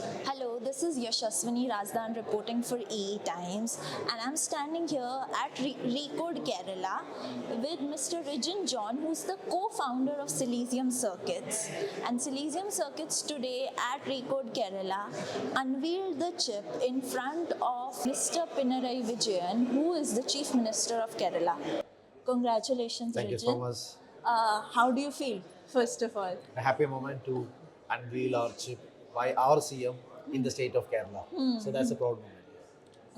Hello, this is Yashasvini Razdan reporting for EE Times, and I'm standing here at Recode Kerala with Mr. Rijin John, who's the co-founder of Silizium Circuits. And Silizium Circuits today at Recode Kerala unveiled the chip in front of Mr. Pinarayi Vijayan, who is the Chief Minister of Kerala. Congratulations, Thank you Rijin. so much. How do you feel, first of all? A happy moment to unveil our chip by our CM in the state of Kerala. So that's a proud moment.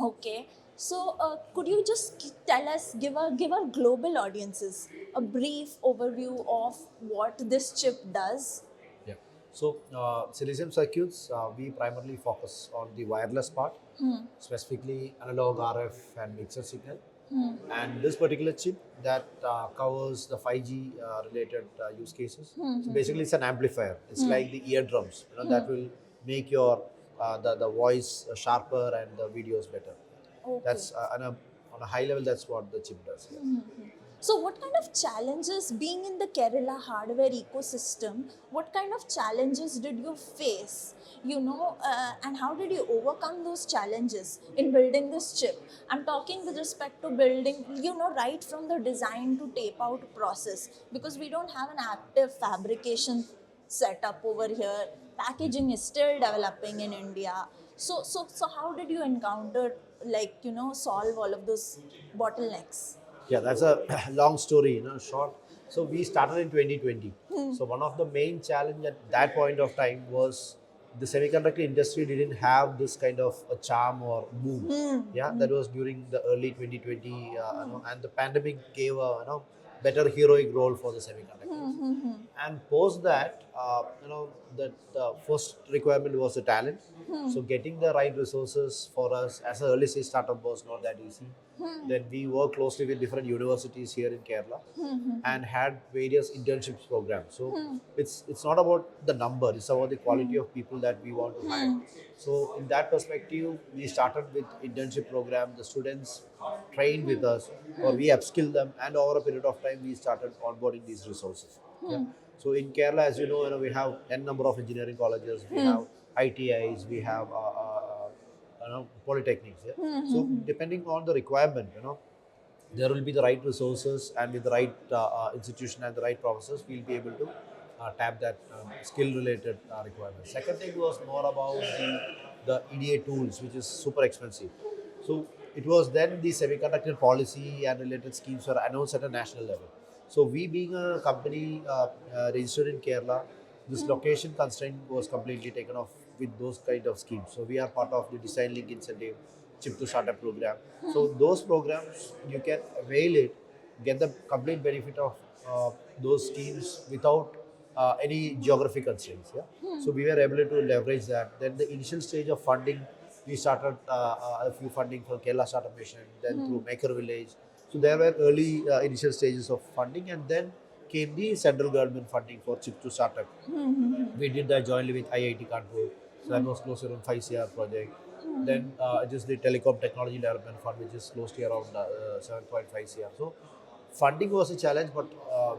Okay. So, could you just tell us, give our global audiences a brief overview of what this chip does? Yeah. So Silizium Circuits, we primarily focus on the wireless part, specifically analog RF and mixer signal. And this particular chip that covers the 5G related use cases. So basically, it's an amplifier. It's like the eardrums, that will make your the voice sharper and the videos better. Okay. That's on a high level. That's what the chip does. Yeah. So, what kind of challenges, being in the Kerala hardware ecosystem, what kind of challenges did you face? And how did you overcome those challenges in building this chip? I'm talking with respect to building, right from the design to tape out process, because we don't have an active fabrication setup over here. Packaging is still developing in India. So how did you encounter, solve all of those bottlenecks? Yeah, that's a long story, short. So we started in 2020. So one of the main challenge at that point of time was the semiconductor industry didn't have this kind of a charm or boom. Yeah, that was during the early 2020, and the pandemic gave a better heroic role for the semiconductors. And post that, that the first requirement was the talent. So getting the right resources for us as an early stage startup was not that easy. Then we worked closely with different universities here in Kerala and had various internships programs. So it's not about the number; it's about the quality of people that we want to hire. So in that perspective, we started with internship program. The students trained with us, or we upskilled them, and over a period of time, we started onboarding these resources. Yeah. So in Kerala, as you know, we have n number of engineering colleges. We have ITIs. We have polytechnics. Yeah? So depending on the requirement, there will be the right resources, and with the right institution and the right professors, we'll be able to tap that skill related requirement. Second thing was more about the EDA tools, which is super expensive. So it was then the semiconductor policy and related schemes were announced at a national level. So we being a company registered in Kerala, this location constraint was completely taken off with those kind of schemes. So we are part of the Design Link Incentive Chip to Startup program. So those programs, you can avail it, get the complete benefit of those schemes without any geographic constraints. Yeah? So we were able to leverage that. Then the initial stage of funding, we started a few funding for Kerala Startup Mission, then through Maker Village. So there were early initial stages of funding, and then came the central government funding for Chip to Startup. We did that jointly with IIT Kanpur. So that was close to around 5 CR project. Then it is the Telecom Technology Development Fund, which is close to around 7.5 CR. So funding was a challenge, but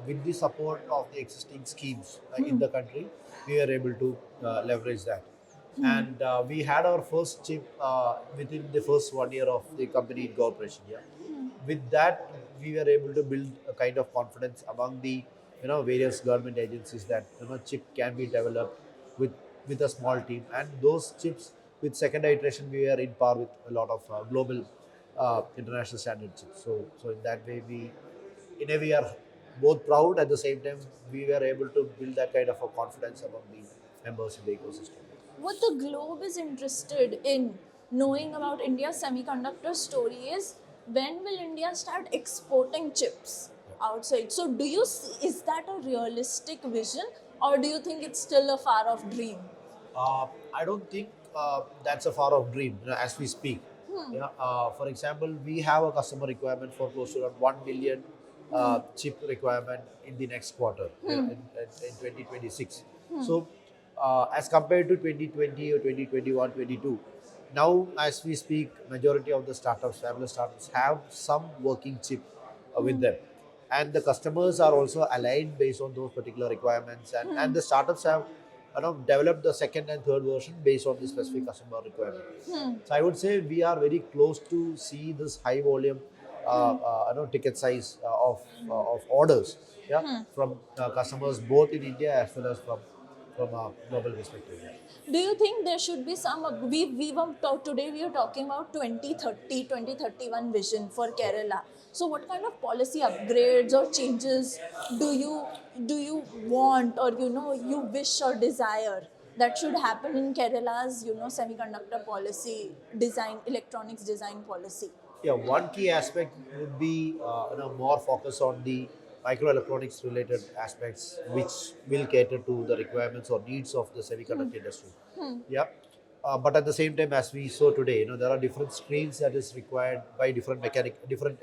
with the support of the existing schemes in the country, we were able to leverage that. And we had our first chip within the first 1 year of the company incorporation. Yeah. With that, we were able to build a kind of confidence among the various government agencies that chip can be developed with a small team, and those chips with second iteration we are in par with a lot of global international standard chips. So in that way we are both proud, at the same time we were able to build that kind of a confidence among the members in the ecosystem. What the globe is interested in knowing about India's semiconductor story is, when will India start exporting chips outside? So, is that a realistic vision, or do you think it's still a far off dream? I don't think that's a far off dream, as we speak. Yeah, for example, we have a customer requirement for close to around 1 million chip requirement in the next quarter, in 2026. So, as compared to 2020 or 2021, 22, now as we speak, majority of the startups, Fabless startups, have some working chip with them. And the customers are also aligned based on those particular requirements, and the startups have develop the second and third version based on the specific customer requirement. So I would say we are very close to see this high volume, ticket size of orders, yeah, from customers both in India as well as from a global perspective. Yeah. Do you think there should be some, we were today we are talking about 2031 vision for Kerala. So what kind of policy upgrades or changes do you want, or you wish or desire that should happen in Kerala's semiconductor policy, design, electronics design policy? Yeah, one key aspect would be more focus on the microelectronics related aspects, which will cater to the requirements or needs of the semiconductor industry. Yeah, but at the same time, as we saw today, there are different screens that is required by different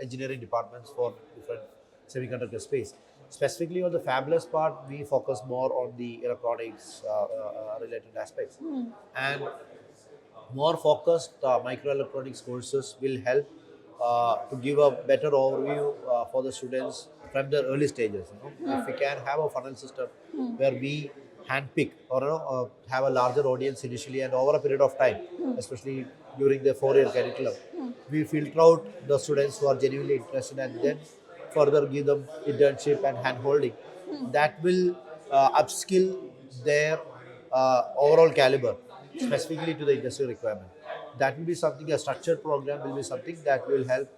engineering departments for different semiconductor space. Specifically on the fabless part, we focus more on the electronics related aspects, and more focused microelectronics courses will help to give a better overview for the students from the early stages. If we can have a funnel system where we handpick or have a larger audience initially and over a period of time, especially during the 4-year curriculum, we filter out the students who are genuinely interested and then further give them internship and hand holding. That will upskill their overall caliber specifically to the industry requirement. That will be something, a structured program will be something that will help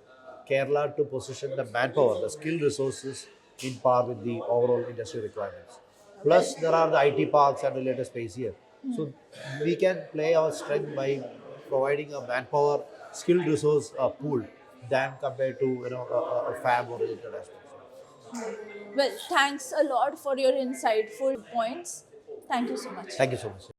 Kerala to position the manpower, the skilled resources in par with the overall industry requirements. Plus, there are the IT parks and related space here. So, we can play our strength by providing a manpower, skilled resource pool than compared to a fab or related aspects. Well, thanks a lot for your insightful points. Thank you so much. Thank you so much.